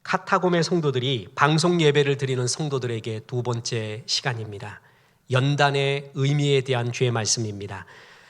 카타콤의 성도들이 방송 예배를 드리는 성도들에게 두 번째 시간입니다. 연단의 의미에 대한 주의 말씀입니다.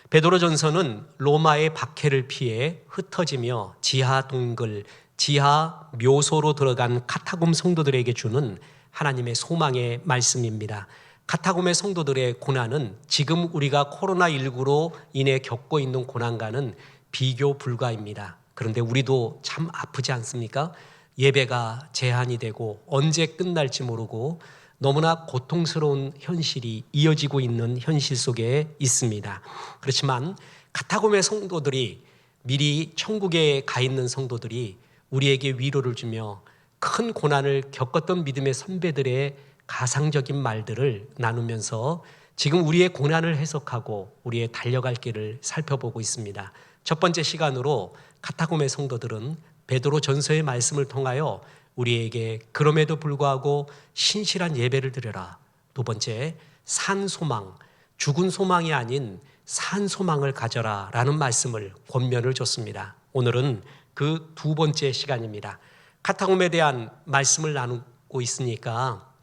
베드로전서는 로마의 박해를 피해 흩어지며 지하 동굴, 지하 묘소로 들어간 카타콤 성도들에게 주는 하나님의 소망의 말씀입니다. 카타콤의 성도들의 고난은 지금 우리가 코로나19로 인해 겪고 있는 고난과는 비교 불가입니다. 그런데 우리도 참 아프지 않습니까? 예배가 제한이 되고 언제 끝날지 모르고 너무나 고통스러운 현실이 이어지고 있는 현실 속에 있습니다. 그렇지만 카타콤의 성도들이 미리 천국에 가 있는 성도들이 우리에게 위로를 주며 큰 고난을 겪었던 믿음의 선배들의 가상적인 말들을 나누면서 지금 우리의 고난을 해석하고 우리의 달려갈 길을 살펴보고 있습니다. 첫 번째 시간으로 카타콤의 성도들은 베드로 전서의 말씀을 통하여 우리에게 그럼에도 불구하고 신실한 예배를 드려라. 두 번째, 산 소망, 죽은 소망이 아닌 산 소망을 가져라 라는 말씀을 권면을 줬습니다. 오늘은 그 두 번째 시간입니다. 카타콤에 대한 말씀을 나누고 있으니까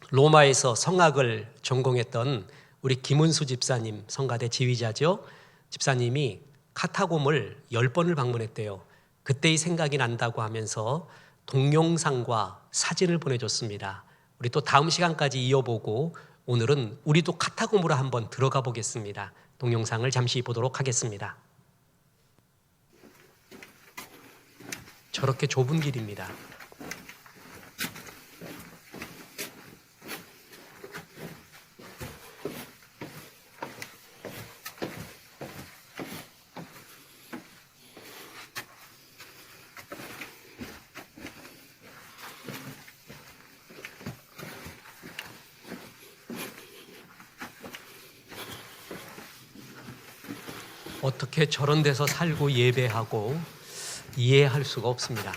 로마에서 성악을 전공했던 우리 김은수 집사님, 성가대 지휘자죠. 집사님이 카타콤을 10번을 방문했대요. 그때의 생각이 난다고 하면서 동영상과 사진을 보내줬습니다. 우리 또 다음 시간까지 이어보고 오늘은 우리도 카타콤으로 한번 들어가 보겠습니다. 동영상을 잠시 보도록 하겠습니다. 저렇게 좁은 길입니다. 어떻게 저런 데서 살고 예배하고 이해할 수가 없습니다.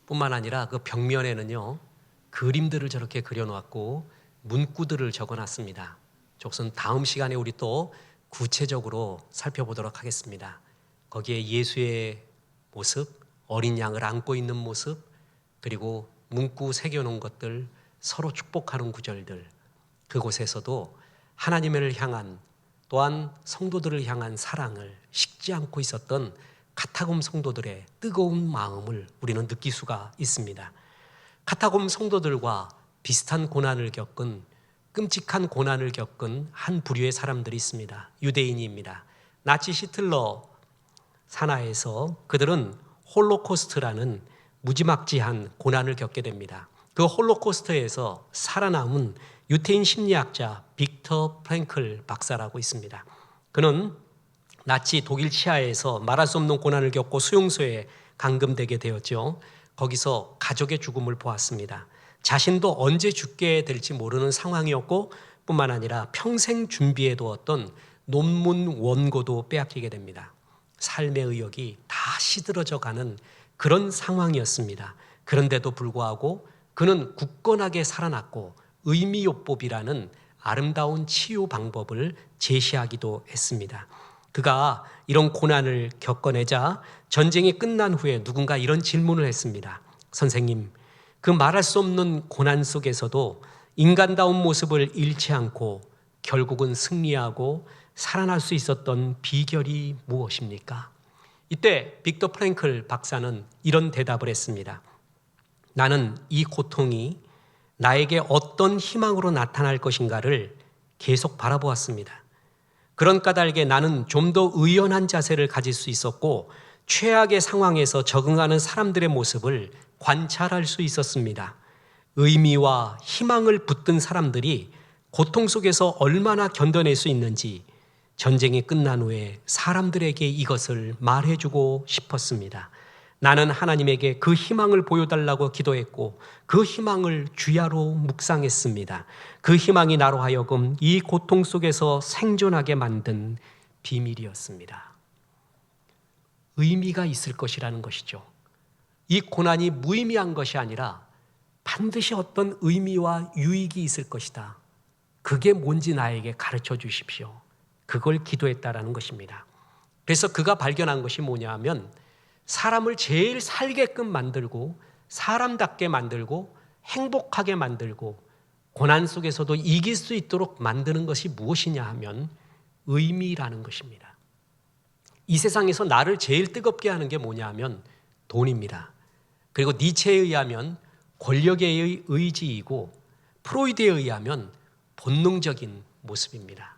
뿐만 아니라 그 벽면에는요, 그림들을 저렇게 그려놓았고 문구들을 적어놨습니다. 저것은 다음 시간에 우리 또 구체적으로 살펴보도록 하겠습니다. 거기에 예수의 모습, 어린 양을 안고 있는 모습, 그리고 문구 새겨놓은 것들, 서로 축복하는 구절들, 그곳에서도 하나님을 향한 또한 성도들을 향한 사랑을 식지 않고 있었던 카타콤 성도들의 뜨거운 마음을 우리는 느낄 수가 있습니다. 카타콤 성도들과 비슷한 고난을 겪은, 끔찍한 고난을 겪은 한 부류의 사람들이 있습니다. 유대인입니다. 나치 히틀러 산하에서 그들은 홀로코스트라는 무지막지한 고난을 겪게 됩니다. 그 홀로코스트에서 살아남은 유태인 심리학자 빅터 프랭클 박사라고 있습니다. 그는 나치 독일 치하에서 말할 수 없는 고난을 겪고 수용소에 감금되게 되었죠. 거기서 가족의 죽음을 보았습니다. 자신도 언제 죽게 될지 모르는 상황이었고 뿐만 아니라 평생 준비해 두었던 논문 원고도 빼앗기게 됩니다. 삶의 의욕이 다 시들어져 가는 그런 상황이었습니다. 그런데도 불구하고 그는 굳건하게 살아났고 의미요법이라는 아름다운 치유 방법을 제시하기도 했습니다. 그가 이런 고난을 겪어내자 전쟁이 끝난 후에 누군가 이런 질문을 했습니다. 선생님, 그 말할 수 없는 고난 속에서도 인간다운 모습을 잃지 않고 결국은 승리하고 살아날 수 있었던 비결이 무엇입니까? 이때 빅터 프랭클 박사는 이런 대답을 했습니다. 나는 이 고통이 나에게 어떤 희망으로 나타날 것인가를 계속 바라보았습니다. 그런 까닭에 나는 좀 더 의연한 자세를 가질 수 있었고 최악의 상황에서 적응하는 사람들의 모습을 관찰할 수 있었습니다. 의미와 희망을 붙든 사람들이 고통 속에서 얼마나 견뎌낼 수 있는지 전쟁이 끝난 후에 사람들에게 이것을 말해주고 싶었습니다. 나는 하나님에게 그 희망을 보여달라고 기도했고 그 희망을 주야로 묵상했습니다. 그 희망이 나로 하여금 이 고통 속에서 생존하게 만든 비밀이었습니다. 의미가 있을 것이라는 것이죠. 이 고난이 무의미한 것이 아니라 반드시 어떤 의미와 유익이 있을 것이다. 그게 뭔지 나에게 가르쳐 주십시오. 그걸 기도했다라는 것입니다. 그래서 그가 발견한 것이 뭐냐 하면 사람을 제일 살게끔 만들고 사람답게 만들고 행복하게 만들고 고난 속에서도 이길 수 있도록 만드는 것이 무엇이냐 하면 의미라는 것입니다. 이 세상에서 나를 제일 뜨겁게 하는 게 뭐냐 하면 돈입니다. 그리고 니체에 의하면 권력의 의지이고 프로이드에 의하면 본능적인 모습입니다.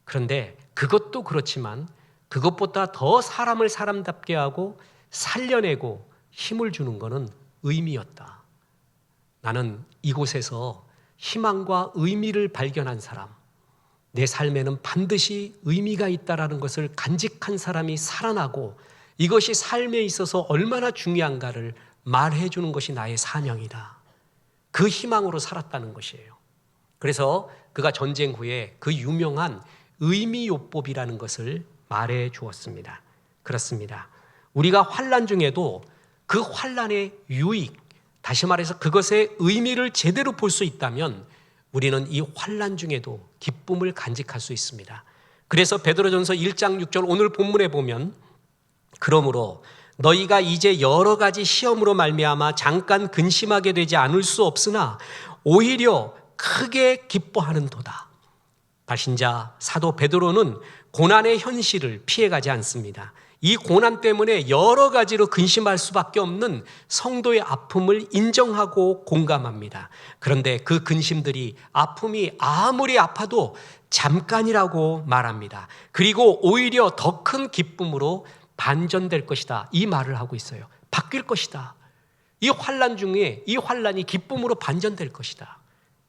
그런데 그것도 그렇지만 그것보다 더 사람을 사람답게 하고 살려내고 힘을 주는 것은 의미였다. 나는 이곳에서 희망과 의미를 발견한 사람, 내 삶에는 반드시 의미가 있다라는 것을 간직한 사람이 살아나고 이것이 삶에 있어서 얼마나 중요한가를 말해 주는 것이 나의 사명이다. 그 희망으로 살았다는 것이에요. 그래서 그가 전쟁 후에 그 유명한 의미요법이라는 것을 말해 주었습니다. 그렇습니다. 우리가 환난 중에도 그 환난의 유익, 다시 말해서 그것의 의미를 제대로 볼 수 있다면 우리는 이 환난 중에도 기쁨을 간직할 수 있습니다. 그래서 베드로전서 1장 6절 오늘 본문에 보면 그러므로 너희가 이제 여러 가지 시험으로 말미암아 잠깐 근심하게 되지 않을 수 없으나 오히려 크게 기뻐하는도다. 발신자 사도 베드로는 고난의 현실을 피해가지 않습니다. 이 고난 때문에 여러 가지로 근심할 수밖에 없는 성도의 아픔을 인정하고 공감합니다. 그런데 그 근심들이 아픔이 아무리 아파도 잠깐이라고 말합니다. 그리고 오히려 더 큰 기쁨으로 반전될 것이다. 이 말을 하고 있어요. 바뀔 것이다. 이 환난 중에 이 환난이 기쁨으로 반전될 것이다.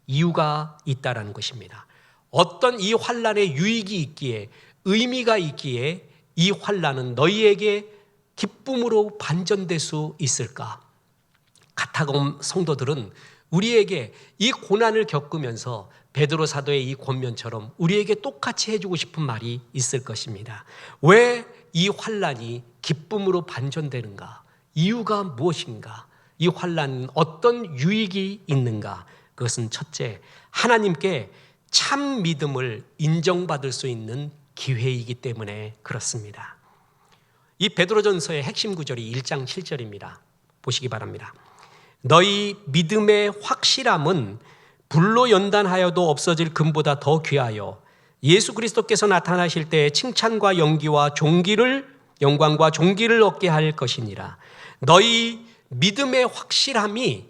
이유가 있다라는 것입니다. 어떤 이 환난에 유익이 있기에 의미가 있기에 이 환난은 너희에게 기쁨으로 반전될 수 있을까? 카타콤 성도들은 우리에게 이 고난을 겪으면서 베드로 사도의 이 권면처럼 우리에게 똑같이 해주고 싶은 말이 있을 것입니다. 왜 이 환난이 기쁨으로 반전되는가? 이유가 무엇인가? 이 환난은 어떤 유익이 있는가? 그것은 첫째, 하나님께 참 믿음을 인정받을 수 있는 기회이기 때문에 그렇습니다. 이 베드로전서의 핵심 구절이 1장 7절입니다. 보시기 바랍니다. 너희 믿음의 확실함은 불로 연단하여도 없어질 금보다 더 귀하여 예수 그리스도께서 나타나실 때 칭찬과 영광과 존귀를 얻게 할 것이니라. 너희 믿음의 확실함이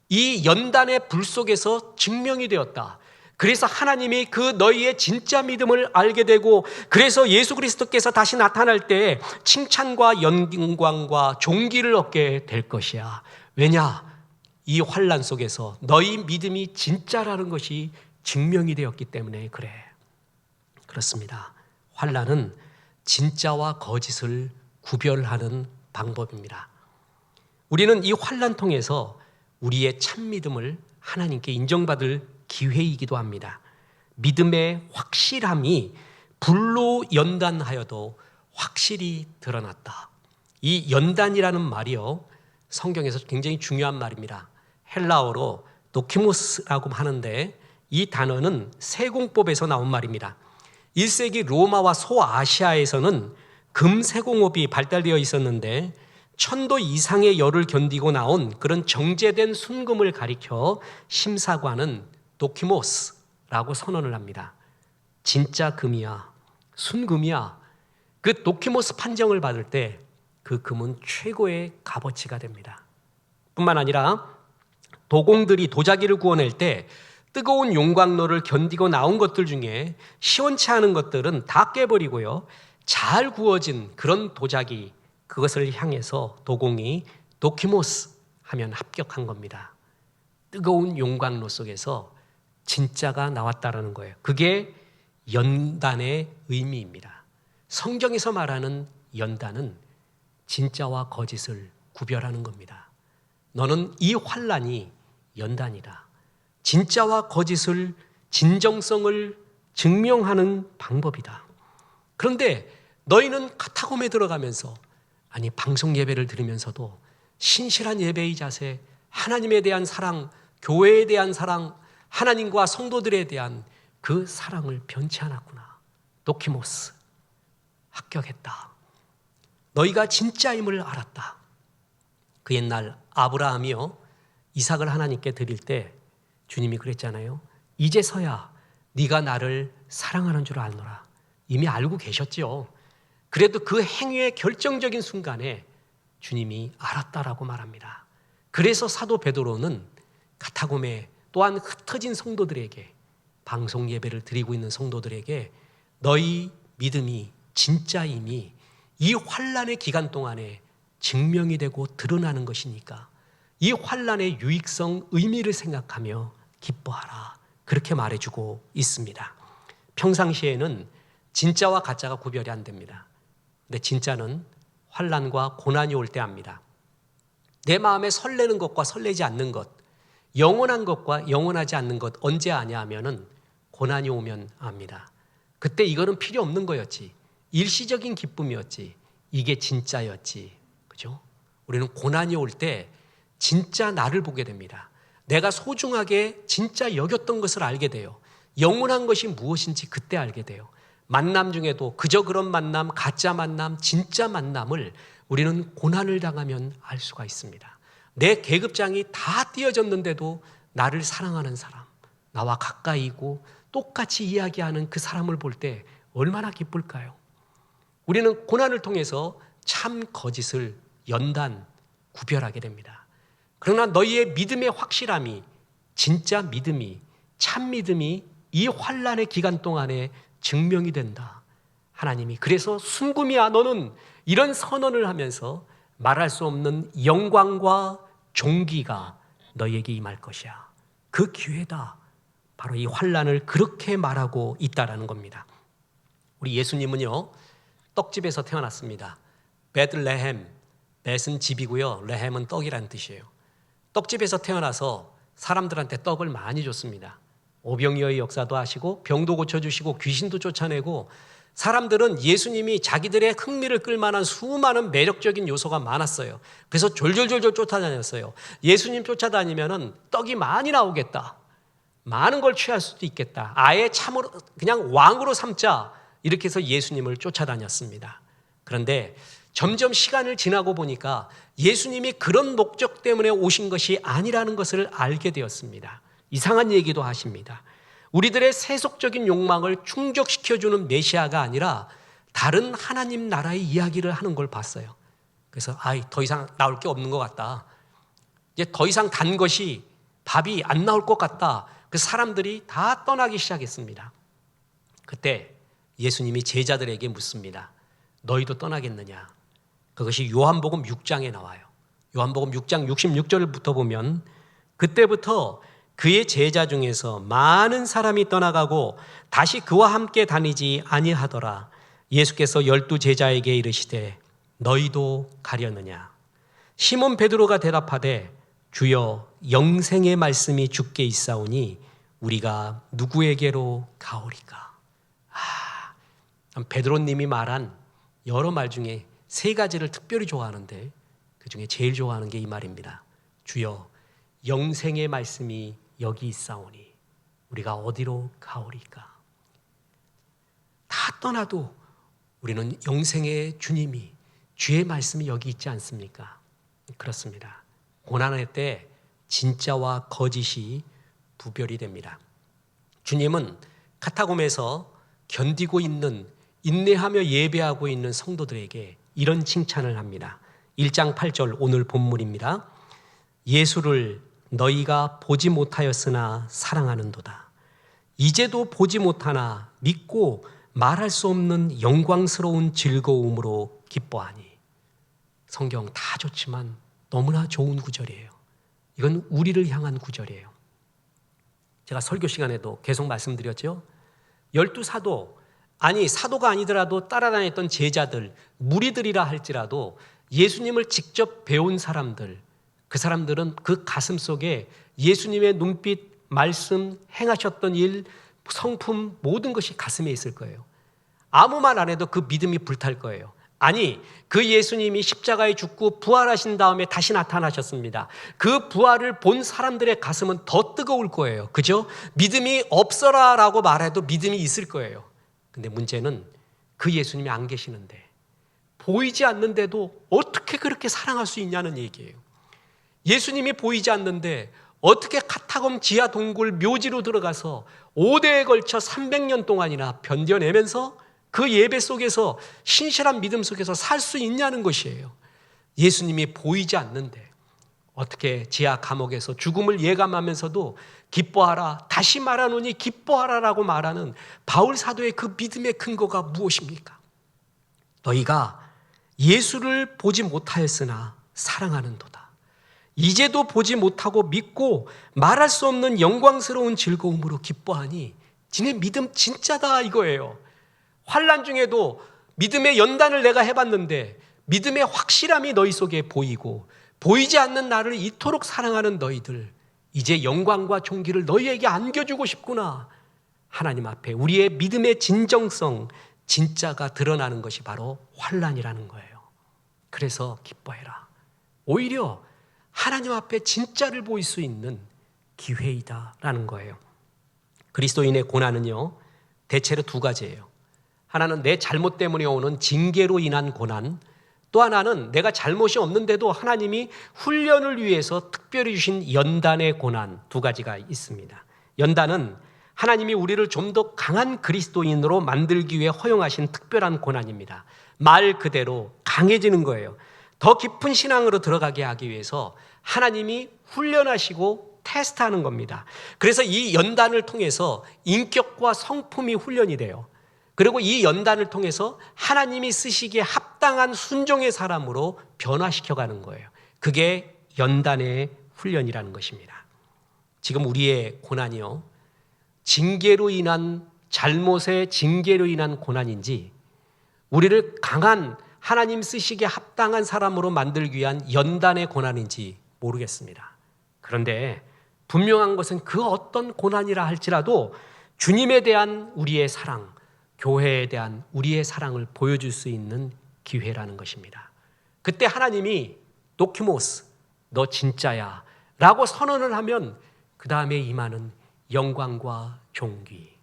이 연단의 불 속에서 증명이 되었다. 그래서 하나님이 그 너희의 진짜 믿음을 알게 되고 그래서 예수 그리스도께서 다시 나타날 때 칭찬과 영광과 존귀를 얻게 될 것이야. 왜냐? 이 환난 속에서 너희 믿음이 진짜라는 것이 증명이 되었기 때문에 그래. 그렇습니다. 환난은 진짜와 거짓을 구별하는 방법입니다. 우리는 이 환난 통해서 우리의 참 믿음을 하나님께 인정받을 기회이기도 합니다. 믿음의 확실함이 불로 연단하여도 확실히 드러났다. 이 연단이라는 말이요, 성경에서 굉장히 중요한 말입니다. 헬라어로 도키모스라고 하는데 이 단어는 세공법에서 나온 말입니다. 1세기 로마와 소아시아에서는 금세공업이 발달되어 있었는데 1000도 이상의 열을 견디고 나온 그런 정제된 순금을 가리켜 심사관은 도키모스라고 선언을 합니다. 진짜 금이야, 순금이야. 그 도키모스 판정을 받을 때 그 금은 최고의 값어치가 됩니다. 뿐만 아니라 도공들이 도자기를 구워낼 때 뜨거운 용광로를 견디고 나온 것들 중에 시원치 않은 것들은 다 깨버리고요, 잘 구워진 그런 도자기, 그것을 향해서 도공이 도키모스 하면 합격한 겁니다. 뜨거운 용광로 속에서 진짜가 나왔다라는 거예요. 그게 연단의 의미입니다. 성경에서 말하는 연단은 진짜와 거짓을 구별하는 겁니다. 너는 이 환난이 연단이다. 진짜와 거짓을, 진정성을 증명하는 방법이다. 그런데 너희는 카타콤에 들어가면서, 아니 방송 예배를 들으면서도 신실한 예배의 자세, 하나님에 대한 사랑, 교회에 대한 사랑, 하나님과 성도들에 대한 그 사랑을 변치 않았구나. 도키모스, 합격했다. 너희가 진짜임을 알았다. 그 옛날 아브라함이요 이삭을 하나님께 드릴 때 주님이 그랬잖아요. 이제서야 네가 나를 사랑하는 줄 알노라. 이미 알고 계셨죠. 그래도 그 행위의 결정적인 순간에 주님이 알았다라고 말합니다. 그래서 사도 베드로는 가타곰에 또한 흩어진 성도들에게, 방송 예배를 드리고 있는 성도들에게 너희 믿음이 진짜임이 이 환난의 기간 동안에 증명이 되고 드러나는 것이니까 이 환난의 유익성, 의미를 생각하며 기뻐하라. 그렇게 말해주고 있습니다. 평상시에는 진짜와 가짜가 구별이 안 됩니다. 근데 진짜는 환난과 고난이 올 때 압니다. 내 마음에 설레는 것과 설레지 않는 것, 영원한 것과 영원하지 않는 것 언제 아냐 하면은 고난이 오면 압니다. 그때 이거는 필요 없는 거였지. 일시적인 기쁨이었지. 이게 진짜였지. 그죠? 우리는 고난이 올 때 진짜 나를 보게 됩니다. 내가 소중하게 진짜 여겼던 것을 알게 돼요. 영원한 것이 무엇인지 그때 알게 돼요. 만남 중에도 그저 그런 만남, 가짜 만남, 진짜 만남을 우리는 고난을 당하면 알 수가 있습니다. 내 계급장이 다 띄어졌는데도 나를 사랑하는 사람, 나와 가까이고 똑같이 이야기하는 그 사람을 볼 때 얼마나 기쁠까요? 우리는 고난을 통해서 참 거짓을 연단, 구별하게 됩니다. 그러나 너희의 믿음의 확실함이, 진짜 믿음이, 참 믿음이 이 환난의 기간 동안에 증명이 된다. 하나님이 그래서 순금이야 너는 이런 선언을 하면서 말할 수 없는 영광과 존귀가 너희에게 임할 것이야. 그 기회다. 바로 이 환난을 그렇게 말하고 있다라는 겁니다. 우리 예수님은요 떡집에서 태어났습니다. 베들레헴, 벳은 집이고요 레헴은 떡이라는 뜻이에요. 떡집에서 태어나서 사람들한테 떡을 많이 줬습니다. 오병이어의 역사도 하시고 병도 고쳐주시고 귀신도 쫓아내고 사람들은 예수님이 자기들의 흥미를 끌만한 수많은 매력적인 요소가 많았어요. 그래서 졸졸졸졸 쫓아다녔어요. 예수님 쫓아다니면은 떡이 많이 나오겠다. 많은 걸 취할 수도 있겠다. 아예 참으로 그냥 왕으로 삼자. 이렇게 해서 예수님을 쫓아다녔습니다. 그런데 점점 시간을 지나고 보니까 예수님이 그런 목적 때문에 오신 것이 아니라는 것을 알게 되었습니다. 이상한 얘기도 하십니다. 우리들의 세속적인 욕망을 충족시켜주는 메시아가 아니라 다른 하나님 나라의 이야기를 하는 걸 봤어요. 그래서 더 이상 나올 게 없는 것 같다. 이제 더 이상 단 것이 밥이 안 나올 것 같다. 그 사람들이 다 떠나기 시작했습니다. 그때 예수님이 제자들에게 묻습니다. 너희도 떠나겠느냐? 그것이 요한복음 6장에 나와요. 요한복음 6장 66절부터 보면 그때부터 그의 제자 중에서 많은 사람이 떠나가고 다시 그와 함께 다니지 아니하더라. 예수께서 12 제자에게 이르시되 너희도 가려느냐? 시몬 베드로가 대답하되 주여 영생의 말씀이 주께 있사오니 우리가 누구에게로 가오리까? 베드로님이 말한 여러 말 중에 세 가지를 특별히 좋아하는데 그 중에 제일 좋아하는 게 이 말입니다. 주여 영생의 말씀이 여기 있사오니 우리가 어디로 가오리까? 다 떠나도 우리는 영생의 주님이 주의 말씀이 여기 있지 않습니까? 그렇습니다. 고난의 때 진짜와 거짓이 구별이 됩니다. 주님은 카타콤에서 견디고 있는 인내하며 예배하고 있는 성도들에게 이런 칭찬을 합니다. 1장 8절 오늘 본문입니다. 예수를 너희가 보지 못하였으나 사랑하는도다. 이제도 보지 못하나 믿고 말할 수 없는 영광스러운 즐거움으로 기뻐하니. 성경 다 좋지만 너무나 좋은 구절이에요. 이건 우리를 향한 구절이에요. 제가 설교 시간에도 계속 말씀드렸죠. 12사도, 아니 사도가 아니더라도 따라다녔던 제자들, 무리들이라 할지라도 예수님을 직접 배운 사람들, 그 사람들은 그 가슴 속에 예수님의 눈빛, 말씀, 행하셨던 일, 성품 모든 것이 가슴에 있을 거예요. 아무 말 안 해도 그 믿음이 불탈 거예요. 아니, 그 예수님이 십자가에 죽고 부활하신 다음에 다시 나타나셨습니다. 그 부활을 본 사람들의 가슴은 더 뜨거울 거예요. 그죠? 믿음이 없어라 라고 말해도 믿음이 있을 거예요. 근데 문제는 그 예수님이 안 계시는데 보이지 않는데도 어떻게 그렇게 사랑할 수 있냐는 얘기예요. 예수님이 보이지 않는데 어떻게 카타콤 지하 동굴 묘지로 들어가서 5대에 걸쳐 300년 동안이나 견뎌내면서 그 예배 속에서 신실한 믿음 속에서 살 수 있냐는 것이에요. 예수님이 보이지 않는데 어떻게 지하 감옥에서 죽음을 예감하면서도 기뻐하라, 다시 말하노니 기뻐하라라고 말하는 바울 사도의 그 믿음의 근거가 무엇입니까? 너희가 예수를 보지 못하였으나 사랑하는도다. 이제도 보지 못하고 믿고 말할 수 없는 영광스러운 즐거움으로 기뻐하니 지네 믿음 진짜다 이거예요. 환난 중에도 믿음의 연단을 내가 해봤는데 믿음의 확실함이 너희 속에 보이고 보이지 않는 나를 이토록 사랑하는 너희들, 이제 영광과 존귀를 너희에게 안겨주고 싶구나. 하나님 앞에 우리의 믿음의 진정성, 진짜가 드러나는 것이 바로 환난이라는 거예요. 그래서 기뻐해라. 오히려 하나님 앞에 진짜를 보일 수 있는 기회이다라는 거예요. 그리스도인의 고난은요, 대체로 두 가지예요. 하나는 내 잘못 때문에 오는 징계로 인한 고난, 또 하나는 내가 잘못이 없는데도 하나님이 훈련을 위해서 특별히 주신 연단의 고난, 두 가지가 있습니다. 연단은 하나님이 우리를 좀 더 강한 그리스도인으로 만들기 위해 허용하신 특별한 고난입니다. 말 그대로 강해지는 거예요. 더 깊은 신앙으로 들어가게 하기 위해서 하나님이 훈련하시고 테스트하는 겁니다. 그래서 이 연단을 통해서 인격과 성품이 훈련이 돼요. 그리고 이 연단을 통해서 하나님이 쓰시기에 합당한 순종의 사람으로 변화시켜가는 거예요. 그게 연단의 훈련이라는 것입니다. 지금 우리의 고난이요, 징계로 인한, 잘못의 징계로 인한 고난인지 우리를 강한 하나님 쓰시기에 합당한 사람으로 만들기 위한 연단의 고난인지 모르겠습니다. 그런데 분명한 것은 그 어떤 고난이라 할지라도 주님에 대한 우리의 사랑, 교회에 대한 우리의 사랑을 보여줄 수 있는 기회라는 것입니다. 그때 하나님이 도키모스, 너 진짜야 라고 선언을 하면 그 다음에 임하는 영광과 존귀,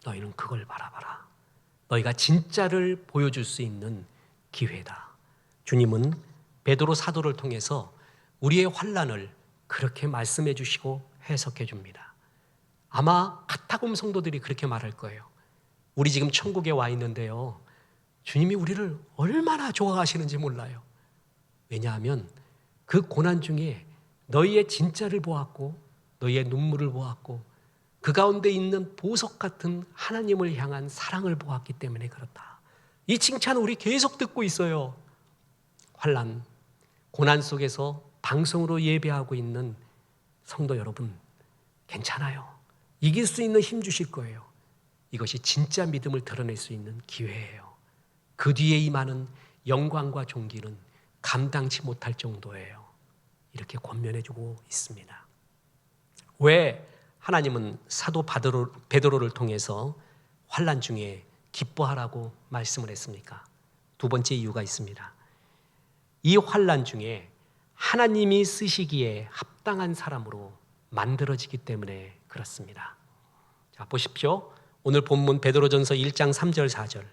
너희는 그걸 바라봐라. 너희가 진짜를 보여줄 수 있는 기회다. 주님은 베드로 사도를 통해서 우리의 환난을 그렇게 말씀해 주시고 해석해 줍니다. 아마 카타콤 성도들이 그렇게 말할 거예요. 우리 지금 천국에 와 있는데요, 주님이 우리를 얼마나 좋아하시는지 몰라요. 왜냐하면 그 고난 중에 너희의 진짜를 보았고 너희의 눈물을 보았고 그 가운데 있는 보석 같은 하나님을 향한 사랑을 보았기 때문에 그렇다. 이 칭찬을 우리 계속 듣고 있어요. 환난, 고난 속에서 방송으로 예배하고 있는 성도 여러분, 괜찮아요. 이길 수 있는 힘 주실 거예요. 이것이 진짜 믿음을 드러낼 수 있는 기회예요. 그 뒤에 임하는 영광과 존귀는 감당치 못할 정도예요. 이렇게 권면해주고 있습니다. 왜 하나님은 사도 베드로를 통해서 환난 중에 기뻐하라고 말씀을 했습니까? 두 번째 이유가 있습니다. 이 환난 중에 하나님이 쓰시기에 합당한 사람으로 만들어지기 때문에 그렇습니다. 자, 보십시오. 오늘 본문 베드로전서 1장 3절 4절.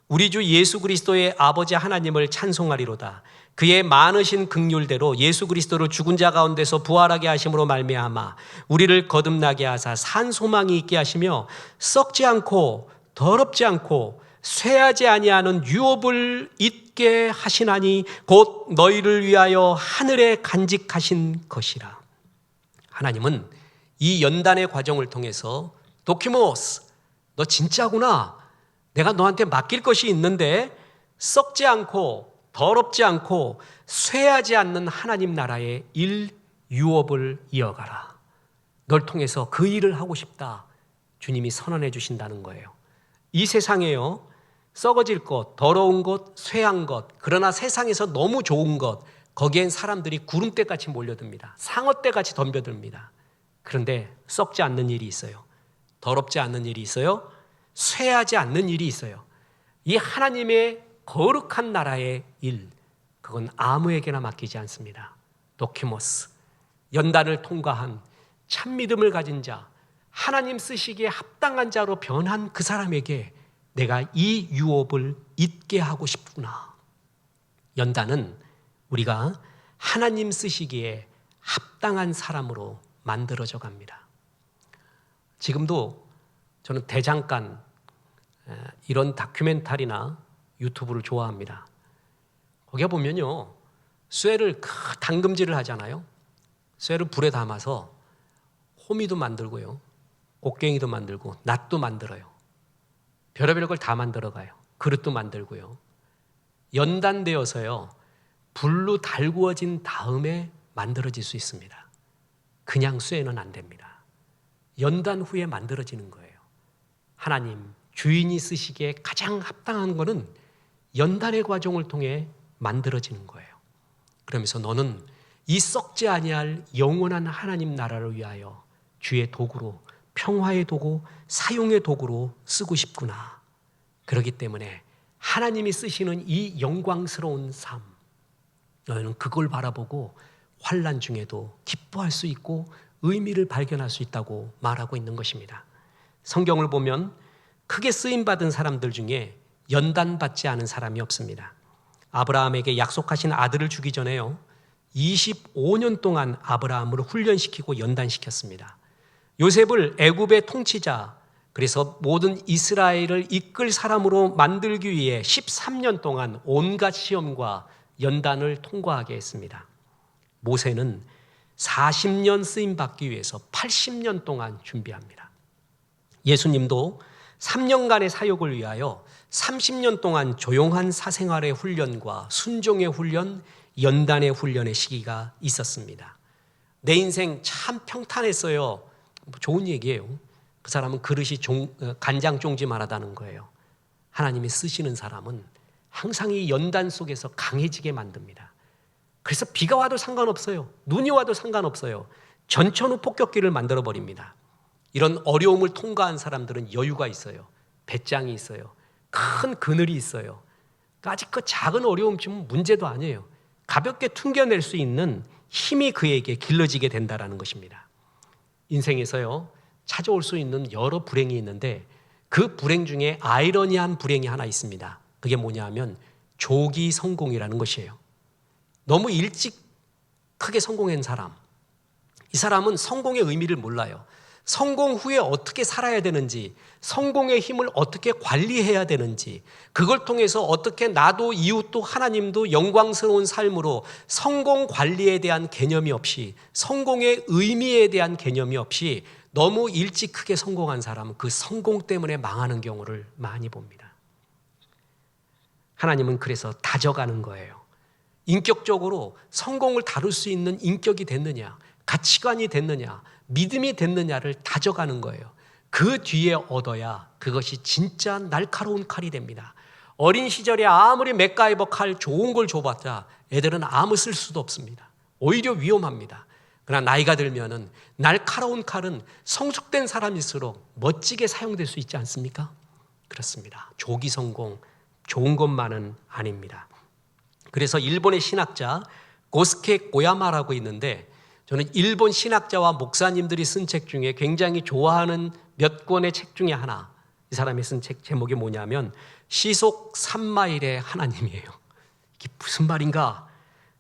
우리 주 예수 그리스도의 아버지 하나님을 찬송하리로다. 그의 많으신 긍휼대로 예수 그리스도를 죽은 자 가운데서 부활하게 하심으로 말미암아 우리를 거듭나게 하사 산 소망이 있게 하시며 썩지 않고 더럽지 않고 쇠하지 아니하는 유업을 잊게 하시나니 곧 너희를 위하여 하늘에 간직하신 것이라. 하나님은 이 연단의 과정을 통해서 도키모스, 너 진짜구나. 내가 너한테 맡길 것이 있는데 썩지 않고 더럽지 않고 쇠하지 않는 하나님 나라의 일 유업을 이어가라. 널 통해서 그 일을 하고 싶다. 주님이 선언해 주신다는 거예요. 이 세상에요, 썩어질 것, 더러운 것, 쇠한 것, 그러나 세상에서 너무 좋은 것, 거기엔 사람들이 구름대같이 몰려듭니다. 상어대같이 덤벼듭니다. 그런데 썩지 않는 일이 있어요. 더럽지 않는 일이 있어요. 쇠하지 않는 일이 있어요. 이 하나님의 거룩한 나라의 일, 그건 아무에게나 맡기지 않습니다. 도키모스, 연단을 통과한 참 믿음을 가진 자, 하나님 쓰시기에 합당한 자로 변한 그 사람에게 내가 이 유업을 잊게 하고 싶구나. 연단은 우리가 하나님 쓰시기에 합당한 사람으로 만들어져 갑니다. 지금도 저는 대장간 이런 다큐멘터리나 유튜브를 좋아합니다. 거기에 보면요, 쇠를 당금질을 하잖아요. 쇠를 불에 담아서 호미도 만들고요, 곡괭이도 만들고 낫도 만들어요. 별의별 걸 다 만들어가요. 그릇도 만들고요. 연단되어서요, 불로 달구어진 다음에 만들어질 수 있습니다. 그냥 쇠는 안 됩니다. 연단 후에 만들어지는 거예요. 하나님 주인이 쓰시기에 가장 합당한 것은 연단의 과정을 통해 만들어지는 거예요. 그러면서 너는 이 썩지 아니할 영원한 하나님 나라를 위하여 주의 도구로, 평화의 도구, 사용의 도구로 쓰고 싶구나. 그렇기 때문에 하나님이 쓰시는 이 영광스러운 삶, 너희는 그걸 바라보고 환난 중에도 기뻐할 수 있고 의미를 발견할 수 있다고 말하고 있는 것입니다. 성경을 보면 크게 쓰임받은 사람들 중에 연단받지 않은 사람이 없습니다. 아브라함에게 약속하신 아들을 주기 전에요, 25년 동안 아브라함을 훈련시키고 연단시켰습니다. 요셉을 애굽의 통치자, 그래서 모든 이스라엘을 이끌 사람으로 만들기 위해 13년 동안 온갖 시험과 연단을 통과하게 했습니다. 모세는 40년 쓰임받기 위해서 80년 동안 준비합니다. 예수님도 3년간의 사역을 위하여 30년 동안 조용한 사생활의 훈련과 순종의 훈련, 연단의 훈련의 시기가 있었습니다. 내 인생 참 평탄했어요. 좋은 얘기예요. 그 사람은 그릇이 간장 종지만하다는 거예요. 하나님이 쓰시는 사람은 항상 이 연단 속에서 강해지게 만듭니다. 그래서 비가 와도 상관없어요. 눈이 와도 상관없어요. 전천후 폭격기를 만들어버립니다. 이런 어려움을 통과한 사람들은 여유가 있어요. 배짱이 있어요. 큰 그늘이 있어요. 아직 그 작은 어려움쯤은 문제도 아니에요. 가볍게 퉁겨낼 수 있는 힘이 그에게 길러지게 된다는 것입니다. 인생에서요, 찾아올 수 있는 여러 불행이 있는데 그 불행 중에 아이러니한 불행이 하나 있습니다. 그게 뭐냐 하면 조기 성공이라는 것이에요. 너무 일찍 크게 성공한 사람, 이 사람은 성공의 의미를 몰라요. 성공 후에 어떻게 살아야 되는지, 성공의 힘을 어떻게 관리해야 되는지, 그걸 통해서 어떻게 나도 이웃도 하나님도 영광스러운 삶으로 성공 관리에 대한 개념이 없이, 성공의 의미에 대한 개념이 없이 너무 일찍 크게 성공한 사람은 그 성공 때문에 망하는 경우를 많이 봅니다. 하나님은 그래서 다져가는 거예요. 인격적으로 성공을 다룰 수 있는 인격이 됐느냐, 가치관이 됐느냐, 믿음이 됐느냐를 다져가는 거예요. 그 뒤에 얻어야 그것이 진짜 날카로운 칼이 됩니다. 어린 시절에 아무리 맥가이버 칼 좋은 걸 줘봤자 애들은 아무 쓸 수도 없습니다. 오히려 위험합니다. 그러나 나이가 들면은 날카로운 칼은 성숙된 사람일수록 멋지게 사용될 수 있지 않습니까? 그렇습니다. 조기 성공, 좋은 것만은 아닙니다. 그래서 일본의 신학자 고스케 고야마라고 있는데, 저는 일본 신학자와 목사님들이 쓴 책 중에 굉장히 좋아하는 몇 권의 책 중에 하나, 이 사람이 쓴 책 제목이 뭐냐면 시속 3마일의 하나님이에요. 이게 무슨 말인가?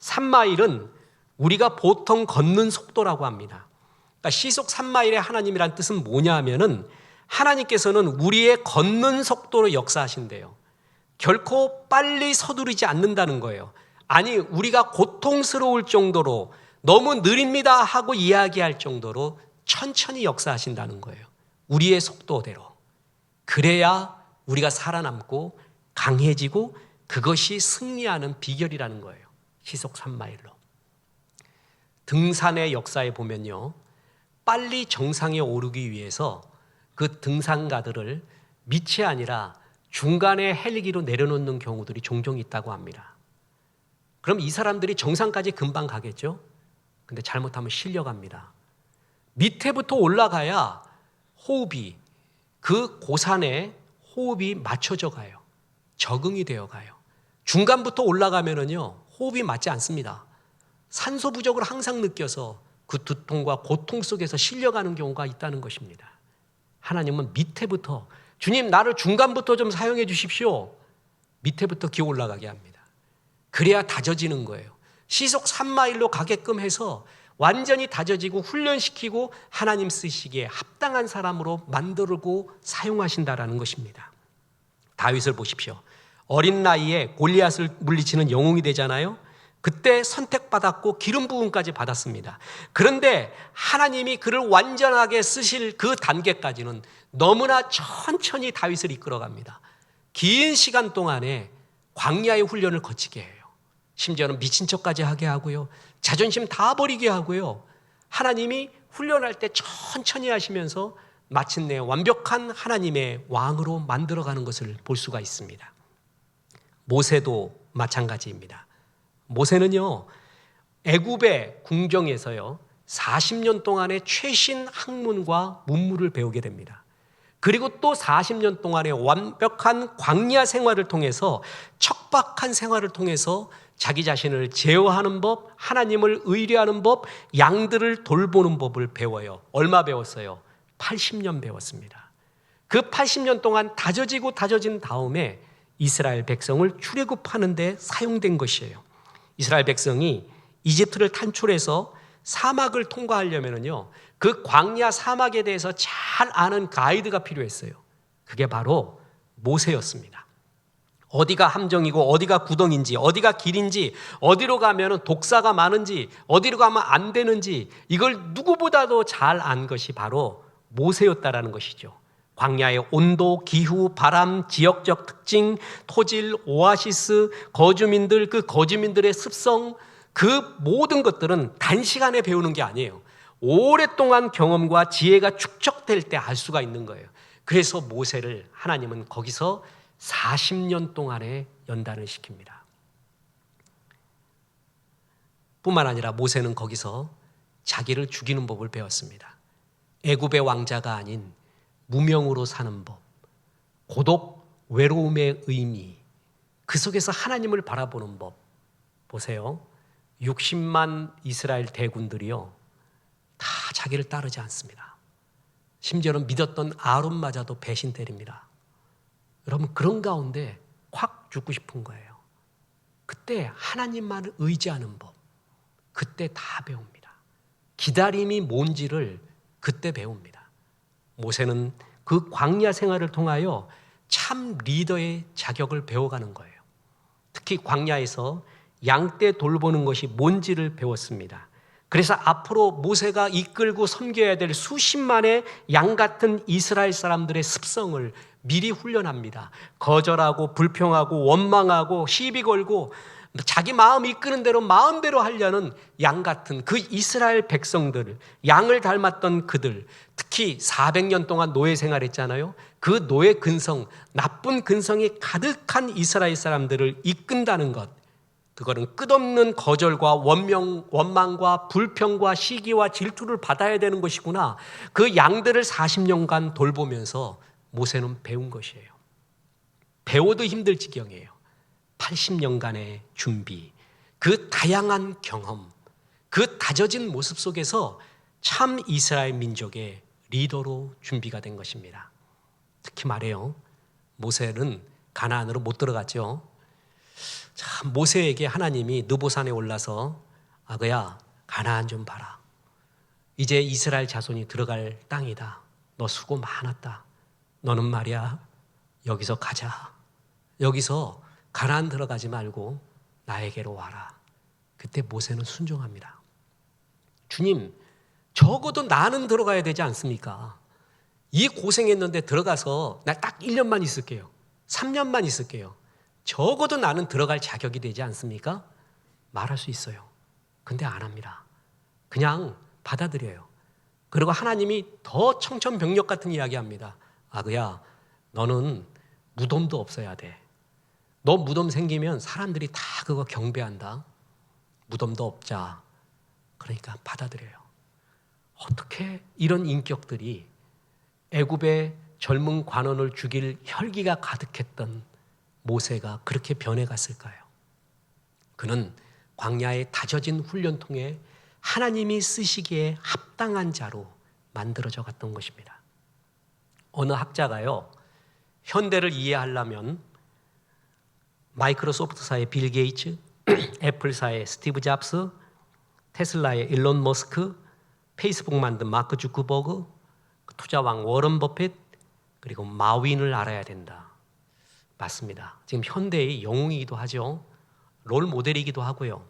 3마일은 우리가 보통 걷는 속도라고 합니다. 그러니까 시속 3마일의 하나님이란 뜻은 뭐냐 하면은 하나님께서는 우리의 걷는 속도로 역사하신대요. 결코 빨리 서두르지 않는다는 거예요. 아니, 우리가 고통스러울 정도로 너무 느립니다 하고 이야기할 정도로 천천히 역사하신다는 거예요. 우리의 속도대로. 그래야 우리가 살아남고 강해지고 그것이 승리하는 비결이라는 거예요. 시속 3마일로. 등산의 역사에 보면요, 빨리 정상에 오르기 위해서 그 등산가들을 밑이 아니라 중간에 헬기로 내려놓는 경우들이 종종 있다고 합니다. 그럼 이 사람들이 정상까지 금방 가겠죠? 근데 잘못하면 실려갑니다. 밑에부터 올라가야 호흡이, 그 고산에 호흡이 맞춰져 가요. 적응이 되어 가요. 중간부터 올라가면은요, 호흡이 맞지 않습니다. 산소 부족을 항상 느껴서 그 두통과 고통 속에서 실려가는 경우가 있다는 것입니다. 하나님은 밑에부터, 주님 나를 중간부터 좀 사용해 주십시오. 밑에부터 기어 올라가게 합니다. 그래야 다져지는 거예요. 시속 3마일로 가게끔 해서 완전히 다져지고 훈련시키고 하나님 쓰시기에 합당한 사람으로 만들고 사용하신다라는 것입니다. 다윗을 보십시오. 어린 나이에 골리앗을 물리치는 영웅이 되잖아요. 그때 선택받았고 기름 부음까지 받았습니다. 그런데 하나님이 그를 완전하게 쓰실 그 단계까지는 너무나 천천히 다윗을 이끌어갑니다. 긴 시간 동안에 광야의 훈련을 거치게 해요. 심지어는 미친 척까지 하게 하고요. 자존심 다 버리게 하고요. 하나님이 훈련할 때 천천히 하시면서 마침내 완벽한 하나님의 왕으로 만들어가는 것을 볼 수가 있습니다. 모세도 마찬가지입니다. 모세는요, 애굽의 궁정에서요 40년 동안의 최신 학문과 문물을 배우게 됩니다. 그리고 또 40년 동안의 완벽한 광야 생활을 통해서, 척박한 생활을 통해서 자기 자신을 제어하는 법, 하나님을 의뢰하는 법, 양들을 돌보는 법을 배워요. 얼마 배웠어요? 80년 배웠습니다. 그 80년 동안 다져진 다음에 이스라엘 백성을 출애굽하는 데 사용된 것이에요. 이스라엘 백성이 이집트를 탈출해서 사막을 통과하려면요, 그 광야 사막에 대해서 잘 아는 가이드가 필요했어요. 그게 바로 모세였습니다. 어디가 함정이고 어디가 구덩인지, 어디가 길인지, 어디로 가면 독사가 많은지, 어디로 가면 안 되는지, 이걸 누구보다도 잘 안 것이 바로 모세였다라는 것이죠. 광야의 온도, 기후, 바람, 지역적 특징, 토질, 오아시스, 거주민들, 그 거주민들의 습성, 그 모든 것들은 단시간에 배우는 게 아니에요. 오랫동안 경험과 지혜가 축적될 때 알 수가 있는 거예요. 그래서 모세를 하나님은 거기서 40년 동안에 연단을 시킵니다. 뿐만 아니라 모세는 거기서 자기를 죽이는 법을 배웠습니다. 애굽의 왕자가 아닌 무명으로 사는 법, 고독, 외로움의 의미, 그 속에서 하나님을 바라보는 법. 보세요. 60만 이스라엘 대군들이요, 다 자기를 따르지 않습니다. 심지어는 믿었던 아론마저도 배신 때립니다. 여러분, 그런 가운데 확 죽고 싶은 거예요. 그때 하나님만을 의지하는 법, 그때 다 배웁니다. 기다림이 뭔지를 그때 배웁니다. 모세는 그 광야 생활을 통하여 참 리더의 자격을 배워가는 거예요. 특히 광야에서 양떼 돌보는 것이 뭔지를 배웠습니다. 그래서 앞으로 모세가 이끌고 섬겨야 될 수십만의 양 같은 이스라엘 사람들의 습성을 미리 훈련합니다. 거절하고 불평하고 원망하고 시비 걸고 자기 마음 이끄는 대로 마음대로 하려는 양 같은 그 이스라엘 백성들, 양을 닮았던 그들, 특히 400년 동안 노예 생활했잖아요. 그 노예 근성, 나쁜 근성이 가득한 이스라엘 사람들을 이끈다는 것, 그거는 끝없는 거절과 원망과 불평과 시기와 질투를 받아야 되는 것이구나. 그 양들을 40년간 돌보면서 모세는 배운 것이에요. 배워도 힘들 지경이에요. 80년간의 준비, 그 다양한 경험, 그 다져진 모습 속에서 참 이스라엘 민족의 리더로 준비가 된 것입니다. 특히 말해요, 모세는 가나안으로 못 들어갔죠. 참, 모세에게 하나님이 느보산에 올라서 아그야, 가나안 좀 봐라. 이제 이스라엘 자손이 들어갈 땅이다. 너 수고 많았다. 너는 말이야, 여기서 가자. 여기서 가나안 들어가지 말고 나에게로 와라. 그때 모세는 순종합니다. 주님, 적어도 나는 들어가야 되지 않습니까? 이 고생했는데 들어가서 나 딱 1년만 있을게요. 3년만 있을게요. 적어도 나는 들어갈 자격이 되지 않습니까? 말할 수 있어요. 근데 안 합니다. 그냥 받아들여요. 그리고 하나님이 더 청천벽력 같은 이야기 합니다. 아그야, 너는 무덤도 없어야 돼. 너 무덤 생기면 사람들이 다 그거 경배한다. 무덤도 없자. 그러니까 받아들여요. 어떻게 이런 인격들이 애굽의 젊은 관원을 죽일 혈기가 가득했던 모세가 그렇게 변해갔을까요? 그는 광야의 다져진 훈련 통해 하나님이 쓰시기에 합당한 자로 만들어져 갔던 것입니다. 어느 학자가요, 현대를 이해하려면 마이크로소프트사의 빌 게이츠, 애플사의 스티브 잡스, 테슬라의 일론 머스크, 페이스북 만든 마크 주커버그, 투자왕 워런 버핏, 그리고 마윈을 알아야 된다. 맞습니다. 지금 현대의 영웅이기도 하죠. 롤 모델이기도 하고요.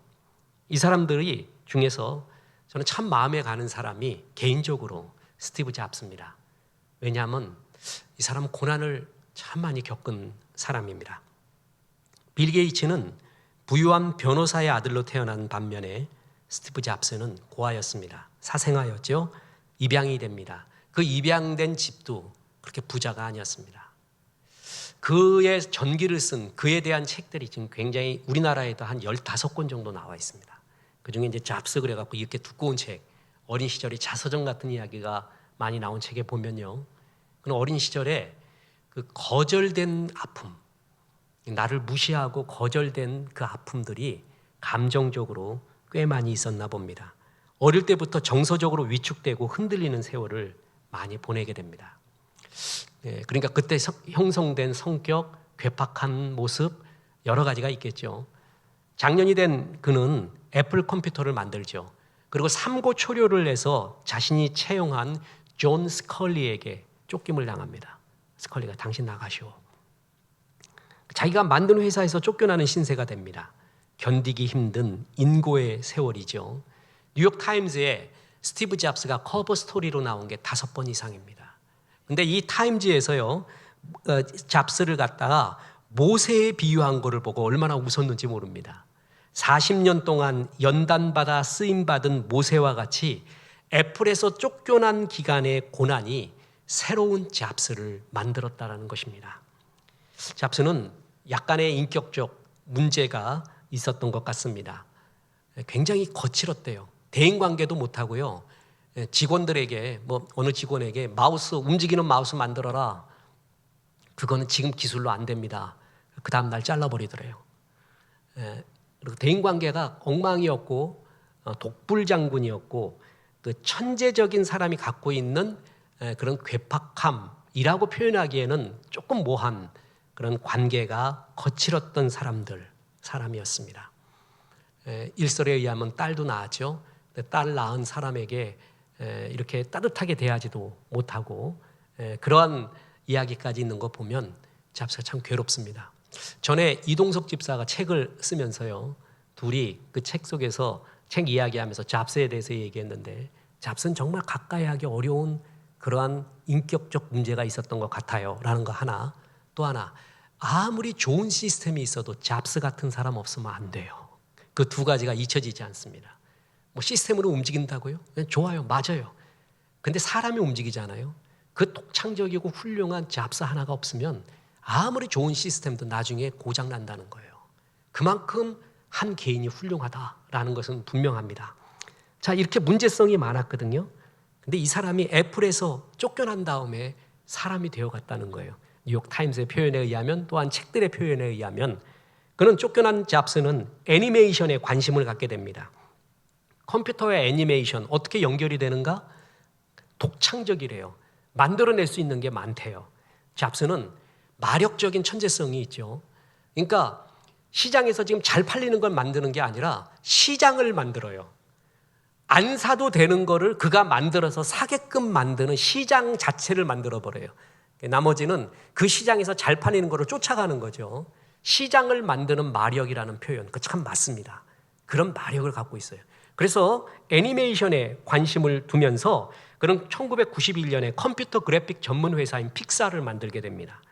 이 사람들이 중에서 저는 참 마음에 가는 사람이 개인적으로 스티브 잡스입니다. 왜냐하면 이 사람은 고난을 참 많이 겪은 사람입니다. 빌 게이츠는 부유한 변호사의 아들로 태어난 반면에 스티브 잡스는 고아였습니다. 사생아였죠. 입양이 됩니다. 그 입양된 집도 그렇게 부자가 아니었습니다. 그의 전기를 쓴 그에 대한 책들이 지금 굉장히 우리나라에도 한 15권 정도 나와 있습니다. 그중에 이제 잡스 그래갖고 이렇게 두꺼운 책, 어린 시절의 자서전 같은 이야기가 많이 나온 책에 보면요. 그는 어린 시절에 그 거절된 아픔, 나를 무시하고 거절된 그 아픔들이 감정적으로 꽤 많이 있었나 봅니다. 어릴 때부터 정서적으로 위축되고 흔들리는 세월을 많이 보내게 됩니다. 그러니까 그때 형성된 성격, 괴팍한 모습 여러 가지가 있겠죠. 장년이 된 그는 애플 컴퓨터를 만들죠. 그리고 삼고초려를 해서 자신이 채용한 존 스컬리에게 쫓김을 당합니다. 스컬리가 당신 나가시오. 자기가 만든 회사에서 쫓겨나는 신세가 됩니다. 견디기 힘든 인고의 세월이죠. 뉴욕 타임즈에 스티브 잡스가 커버 스토리로 나온 게 5번 이상입니다. 근데 이 타임즈에서요, 잡스를 갖다가 모세에 비유한 거를 보고 얼마나 웃었는지 모릅니다. 40년 동안 연단받아 쓰임받은 모세와 같이 애플에서 쫓겨난 기간의 고난이 새로운 잡스를 만들었다는 것입니다. 잡스는 약간의 인격적 문제가 있었던 것 같습니다. 굉장히 거칠었대요. 대인관계도 못하고요. 직원들에게 어느 직원에게 움직이는 마우스 만들어라. 그거는 지금 기술로 안 됩니다. 그 다음 날 잘라버리더래요. 그리고 대인관계가 엉망이었고 독불장군이었고 그 천재적인 사람이 갖고 있는 그런 괴팍함이라고 표현하기에는 조금 모한 그런 관계가 거칠었던 사람이었습니다. 일설에 의하면 딸도 낳았죠. 딸 낳은 사람에게 이렇게 따뜻하게 대하지도 못하고 그러한 이야기까지 있는 거 보면 잡스가 참 괴롭습니다. 전에 이동석 집사가 책을 쓰면서요, 둘이 그 책 속에서 책 이야기하면서 잡스에 대해서 얘기했는데 잡스는 정말 가까이 하기 어려운 그러한 인격적 문제가 있었던 것 같아요 라는 거 하나, 또 하나, 아무리 좋은 시스템이 있어도 잡스 같은 사람 없으면 안 돼요. 그 두 가지가 잊혀지지 않습니다. 시스템으로 움직인다고요? 좋아요, 맞아요. 근데 사람이 움직이잖아요. 그 독창적이고 훌륭한 잡스 하나가 없으면 아무리 좋은 시스템도 나중에 고장 난다는 거예요. 그만큼 한 개인이 훌륭하다라는 것은 분명합니다. 자, 이렇게 문제성이 많았거든요. 근데 이 사람이 애플에서 쫓겨난 다음에 사람이 되어갔다는 거예요. 뉴욕 타임스의 표현에 의하면, 또한 책들의 표현에 의하면 그는 쫓겨난 잡스는 애니메이션에 관심을 갖게 됩니다. 컴퓨터의 애니메이션 어떻게 연결이 되는가? 독창적이래요. 만들어낼 수 있는 게 많대요. 잡스는 마력적인 천재성이 있죠. 그러니까 시장에서 지금 잘 팔리는 걸 만드는 게 아니라 시장을 만들어요. 안 사도 되는 거를 그가 만들어서 사게끔 만드는 시장 자체를 만들어버려요. 나머지는 그 시장에서 잘 팔리는 거를 쫓아가는 거죠. 시장을 만드는 마력이라는 표현, 그 참 맞습니다. 그런 마력을 갖고 있어요. 그래서 애니메이션에 관심을 두면서 그는 1991년에 컴퓨터 그래픽 전문 회사인 픽사를 만들게 됩니다.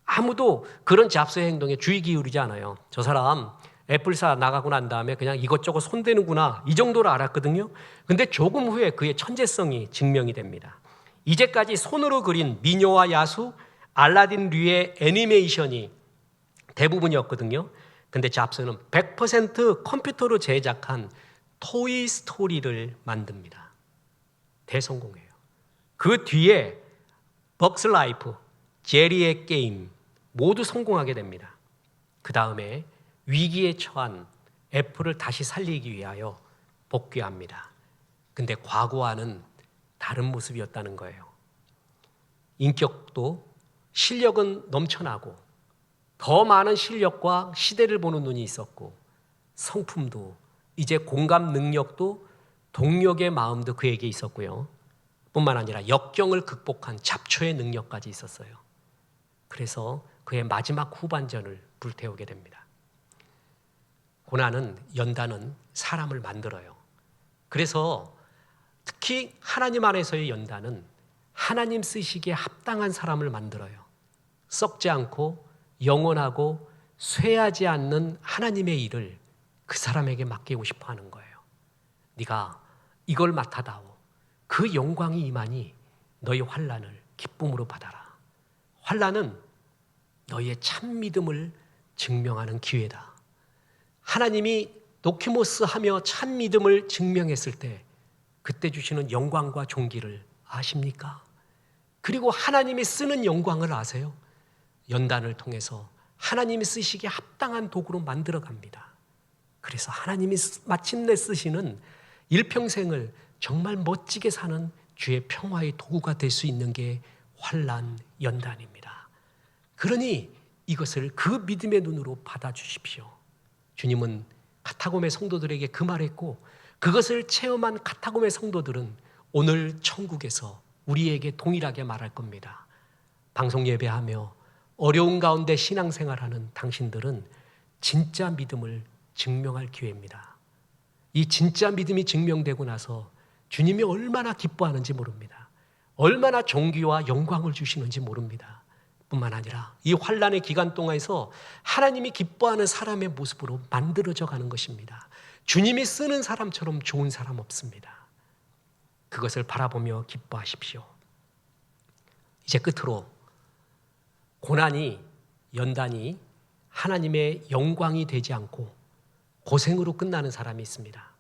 아무도 그런 잡스의 행동에 주의 기울이지 않아요. 저 사람 애플사 나가고 난 다음에 그냥 이것저것 손대는구나, 이 정도로 알았거든요. 근데 조금 후에 그의 천재성이 증명이 됩니다. 이제까지 손으로 그린 미녀와 야수, 알라딘류의 애니메이션이 대부분이었거든요. 근데 잡스는 100% 컴퓨터로 제작한 토이 스토리를 만듭니다. 대성공이에요. 그 뒤에 벅스 라이프, 제리의 게임 모두 성공하게 됩니다. 그 다음에 위기에 처한 애플을 다시 살리기 위하여 복귀합니다. 근데 과거와는 다른 모습이었다는 거예요. 인격도 실력은 넘쳐나고 더 많은 실력과 시대를 보는 눈이 있었고 성품도 이제 공감 능력도 동력의 마음도 그에게 있었고요. 뿐만 아니라 역경을 극복한 잡초의 능력까지 있었어요. 그래서 그의 마지막 후반전을 불태우게 됩니다. 고난은, 연단은 사람을 만들어요. 그래서 특히 하나님 안에서의 연단은 하나님 쓰시기에 합당한 사람을 만들어요. 썩지 않고 영원하고 쇠하지 않는 하나님의 일을 그 사람에게 맡기고 싶어 하는 거예요. 네가 이걸 맡아다오. 그 영광이 임하니 너희 환난을 기쁨으로 받아라. 환난은 너희의 참 믿음을 증명하는 기회다. 하나님이 도키모스 하며 참 믿음을 증명했을 때 그때 주시는 영광과 존귀를 아십니까? 그리고 하나님이 쓰는 영광을 아세요? 연단을 통해서 하나님이 쓰시기에 합당한 도구로 만들어 갑니다. 그래서 하나님이 마침내 쓰시는 일평생을 정말 멋지게 사는 주의 평화의 도구가 될 수 있는 게 환난, 연단입니다. 그러니 이것을 그 믿음의 눈으로 받아주십시오. 주님은 카타콤의 성도들에게 그 말했고 그것을 체험한 카타콤의 성도들은 오늘 천국에서 우리에게 동일하게 말할 겁니다. 방송 예배하며 어려운 가운데 신앙생활하는 당신들은 진짜 믿음을 증명할 기회입니다. 이 진짜 믿음이 증명되고 나서 주님이 얼마나 기뻐하는지 모릅니다. 얼마나 존귀와 영광을 주시는지 모릅니다. 뿐만 아니라 이 환난의 기간 동안에서 하나님이 기뻐하는 사람의 모습으로 만들어져 가는 것입니다. 주님이 쓰는 사람처럼 좋은 사람 없습니다. 그것을 바라보며 기뻐하십시오. 이제 끝으로 고난이, 연단이 하나님의 영광이 되지 않고 고생으로 끝나는 사람이 있습니다.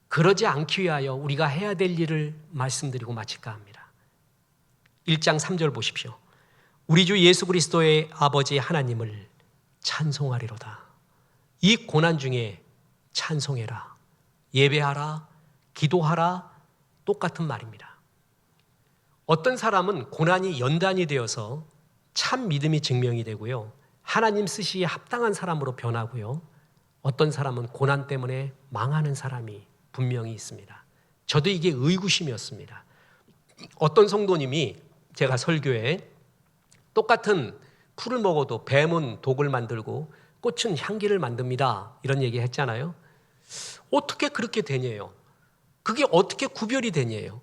그러지 않기 위하여 우리가 해야 될 일을 말씀드리고 마칠까 합니다. 1장 3절 보십시오. 우리 주 예수 그리스도의 아버지 하나님을 찬송하리로다. 이 고난 중에 찬송해라, 예배하라, 기도하라, 똑같은 말입니다. 어떤 사람은 고난이 연단이 되어서 참 믿음이 증명이 되고요, 하나님 쓰시기에 합당한 사람으로 변하고요, 어떤 사람은 고난 때문에 망하는 사람이 분명히 있습니다. 저도 이게 의구심이었습니다. 어떤 성도님이 제가 설교에 똑같은 풀을 먹어도 뱀은 독을 만들고 꽃은 향기를 만듭니다, 이런 얘기 했잖아요. 어떻게 그렇게 되냐요? 그게 어떻게 구별이 되냐요?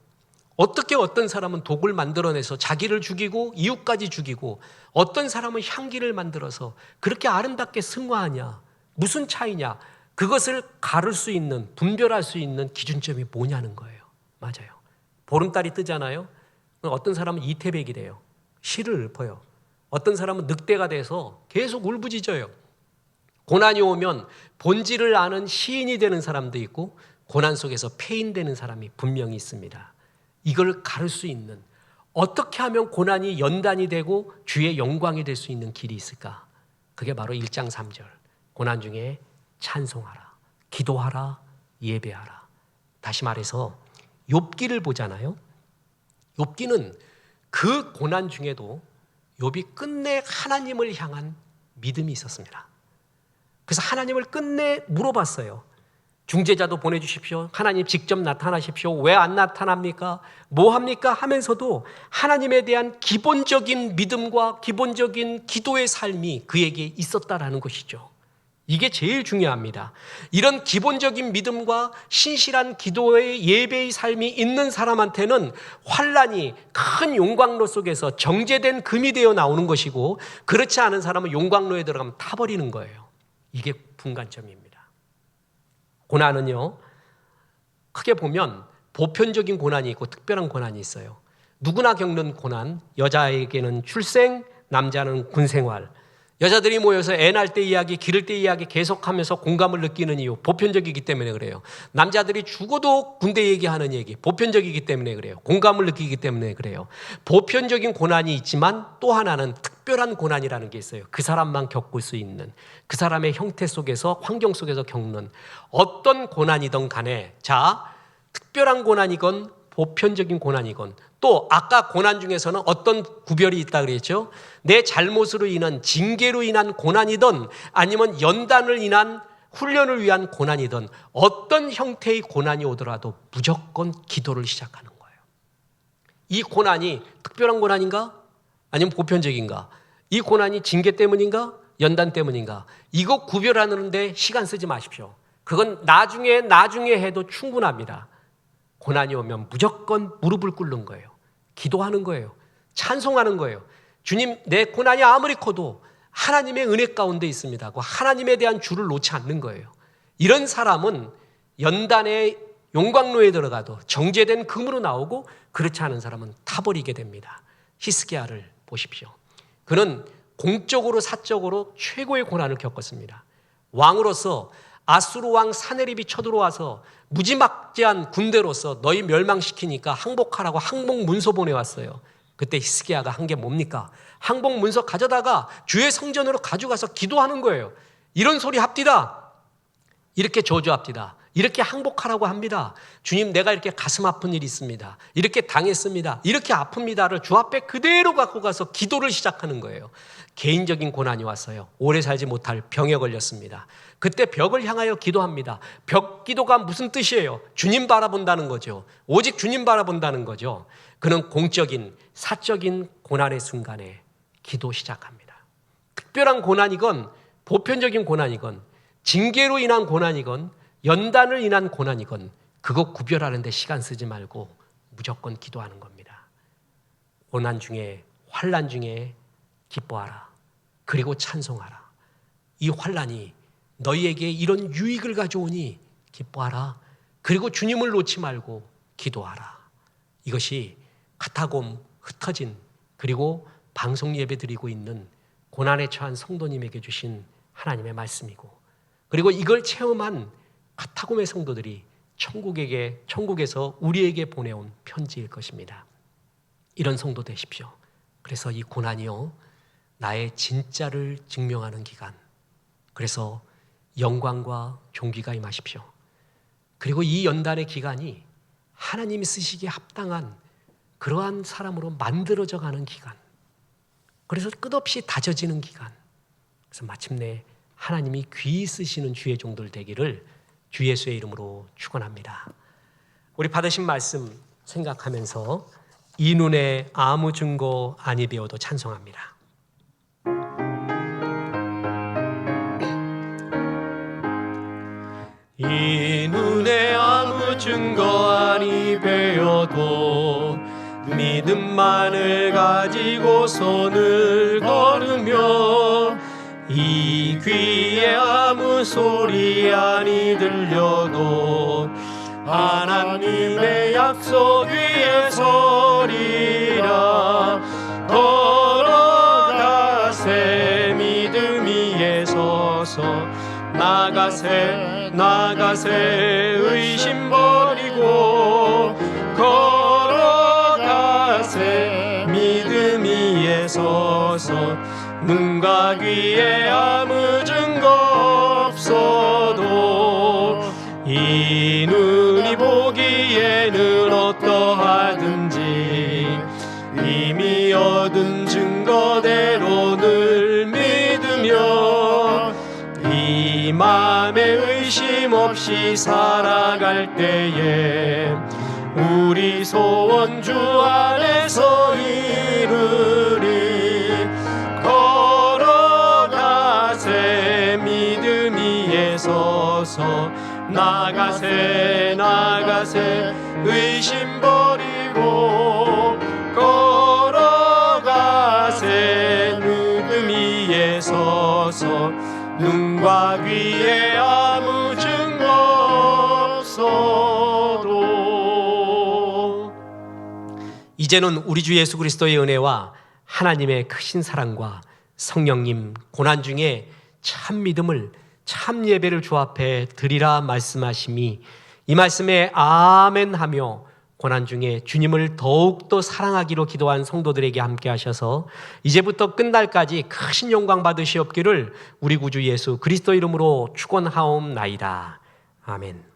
어떻게 어떤 사람은 독을 만들어내서 자기를 죽이고 이웃까지 죽이고 어떤 사람은 향기를 만들어서 그렇게 아름답게 승화하냐? 무슨 차이냐? 그것을 가를 수 있는, 분별할 수 있는 기준점이 뭐냐는 거예요. 맞아요. 보름달이 뜨잖아요. 어떤 사람은 이태백이 돼요. 시를 읊어요. 어떤 사람은 늑대가 돼서 계속 울부짖어요. 고난이 오면 본질을 아는 시인이 되는 사람도 있고 고난 속에서 폐인되는 사람이 분명히 있습니다. 이걸 가를 수 있는, 어떻게 하면 고난이 연단이 되고 주의 영광이 될 수 있는 길이 있을까? 그게 바로 1장 3절. 고난 중에 찬송하라, 기도하라, 예배하라. 다시 말해서 욥기를 보잖아요. 욥기는 그 고난 중에도 욥이 끝내 하나님을 향한 믿음이 있었습니다. 그래서 하나님을 끝내 물어봤어요. 중재자도 보내주십시오. 하나님 직접 나타나십시오. 왜 안 나타납니까? 뭐 합니까? 하면서도 하나님에 대한 기본적인 믿음과 기본적인 기도의 삶이 그에게 있었다라는 것이죠. 이게 제일 중요합니다. 이런 기본적인 믿음과 신실한 기도의 예배의 삶이 있는 사람한테는 환난이 큰 용광로 속에서 정제된 금이 되어 나오는 것이고, 그렇지 않은 사람은 용광로에 들어가면 타버리는 거예요. 이게 분간점입니다. 고난은요, 크게 보면 보편적인 고난이 있고 특별한 고난이 있어요. 누구나 겪는 고난, 여자에게는 출생, 남자는 군생활. 여자들이 모여서 애 낳을 때 이야기, 기를 때 이야기 계속하면서 공감을 느끼는 이유, 보편적이기 때문에 그래요. 남자들이 죽어도 군대 얘기하는 얘기, 보편적이기 때문에 그래요. 공감을 느끼기 때문에 그래요. 보편적인 고난이 있지만 또 하나는 특별한 고난이라는 게 있어요. 그 사람만 겪을 수 있는, 그 사람의 형태 속에서, 환경 속에서 겪는 어떤 고난이든 간에, 자, 특별한 고난이건 보편적인 고난이건, 또 아까 고난 중에서는 어떤 구별이 있다 그랬죠? 내 잘못으로 인한 징계로 인한 고난이든 아니면 연단을 인한 훈련을 위한 고난이든 어떤 형태의 고난이 오더라도 무조건 기도를 시작하는 거예요. 이 고난이 특별한 고난인가? 아니면 보편적인가? 이 고난이 징계 때문인가? 연단 때문인가? 이거 구별하는데 시간 쓰지 마십시오. 그건 나중에 해도 충분합니다. 고난이 오면 무조건 무릎을 꿇는 거예요. 기도하는 거예요. 찬송하는 거예요. 주님, 내 고난이 아무리 커도 하나님의 은혜 가운데 있습니다. 하나님에 대한 줄을 놓지 않는 거예요. 이런 사람은 연단의 용광로에 들어가도 정죄된 금으로 나오고, 그렇지 않은 사람은 타버리게 됩니다. 히스기야를 보십시오. 그는 공적으로 사적으로 최고의 고난을 겪었습니다. 왕으로서 아수르 왕 사네립이 쳐들어와서 무지막지한 군대로서 너희 멸망시키니까 항복하라고 항복 문서 보내왔어요. 그때 히스기야가 한 게 뭡니까? 항복 문서 가져다가 주의 성전으로 가져가서 기도하는 거예요. 이런 소리 합디다. 이렇게 저주합디다. 이렇게 항복하라고 합니다. 주님, 내가 이렇게 가슴 아픈 일이 있습니다. 이렇게 당했습니다. 이렇게 아픕니다를 주 앞에 그대로 갖고 가서 기도를 시작하는 거예요. 개인적인 고난이 왔어요. 오래 살지 못할 병에 걸렸습니다. 그때 벽을 향하여 기도합니다. 벽 기도가 무슨 뜻이에요? 주님 바라본다는 거죠. 오직 주님 바라본다는 거죠. 그는 공적인 사적인 고난의 순간에 기도 시작합니다. 특별한 고난이건 보편적인 고난이건 징계로 인한 고난이건 연단을 인한 고난이건 그거 구별하는 데 시간 쓰지 말고 무조건 기도하는 겁니다. 고난 중에, 환난 중에 기뻐하라. 그리고 찬송하라. 이 환난이 너희에게 이런 유익을 가져오니 기뻐하라. 그리고 주님을 놓지 말고 기도하라. 이것이 카타곰 흩어진, 그리고 방송 예배 드리고 있는 고난에 처한 성도님에게 주신 하나님의 말씀이고, 그리고 이걸 체험한 카타곰의 성도들이 천국에서 우리에게 보내온 편지일 것입니다. 이런 성도 되십시오. 그래서 이 고난이요, 나의 진짜를 증명하는 기간. 그래서 영광과 존귀가 임하십시오. 그리고 이 연단의 기간이 하나님이 쓰시기에 합당한 그러한 사람으로 만들어져 가는 기간. 그래서 끝없이 다져지는 기간. 그래서 마침내 하나님이 귀히 쓰시는 주의 종들 되기를 주 예수의 이름으로 축원합니다. 우리 받으신 말씀 생각하면서 이 눈에 아무 증거 아니 배워도 찬송합니다. 이 눈에 아무 증거 아니 배워도 믿음만을 가지고 손을 걸으며, 이 귀에 아무 소리 아니 들려도 하나님의 약속 위에 서리라. 걸어가세 믿음 위에 서서, 나가세 의심 버리고, 걸어가세 믿음 위에 서서, 눈과 귀에 아무 증거 없어도 이 눈이 보기에는 어떠하든지 이미 얻은 증거대로 늘 믿으며, 이 맘에 의심 없이 살아갈 때에 우리 소원 주 안에서 이루리. 걸어가세 믿음 위에 서서, 나가세 의심 버리고, 걸어가세 믿음 위에 서서, 눈과 귀에 아무 증거 없어도. 이제는 우리 주 예수 그리스도의 은혜와 하나님의 크신 사랑과 성령님 고난 중에 참 믿음을, 참 예배를 주 앞에 드리라 말씀하심이, 이 말씀에 아멘 하며 고난 중에 주님을 더욱더 사랑하기로 기도한 성도들에게 함께 하셔서 이제부터 끝날까지 크신 영광 받으시옵기를 우리 구주 예수 그리스도 이름으로 축원하옵나이다. 아멘.